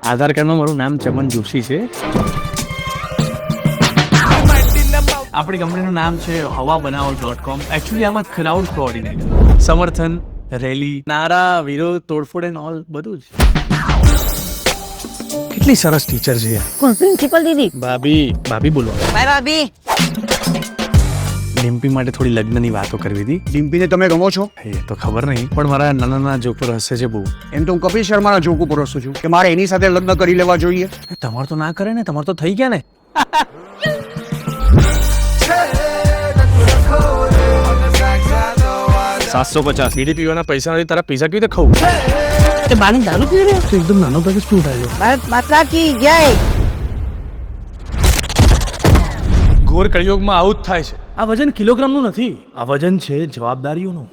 આધાર કાર્ડમાં મારું નામ ચમન જોશી છે. આપણી કંપનીનું નામ છે hawabanawo.com. એકચ્યુઅલી આમાં ક્રાઉડ કોઓર્ડિનેટર, સમર્થન, રેલી, નારા, વિરોધ, તોડફોડ એન્ડ ઓલ બધું જ. કેટલી સરસ ટીચર છે યાર. કોણ પ્રિન્સિપલ દીદી? ભાભી બોલવા. બાય ભાભી. ડિમ્પી માટે થોડી લગ્નની વાતો કરવી હતી. ડિમ્પીને તમે ગમો છો? એ તો ખબર નહીં, પણ મારા નાના જોક પર હસે છે બહુ. એમ તો હું કપિલ શર્માના જોક ઉપર હસું છું કે મારે એની સાથે લગ્ન કરી લેવા જોઈએ. તમારે તો ના કરે ને, તમારે તો થઈ ગયા ને. 750 બીડી પીવાના પૈસા નથી, તારા પૈસા કેવી રીતે ખાવું? તે બાની દારૂ પી રહ્યો? તો એકદમ નાનો પેકેજ શું થાય? ભારત માતા કી જય. ઘોર કળિયુગમાં આવું જ થાય છે. આ વજન કિલોગ્રામનું નથી, આ વજન છે જવાબદારીઓનું.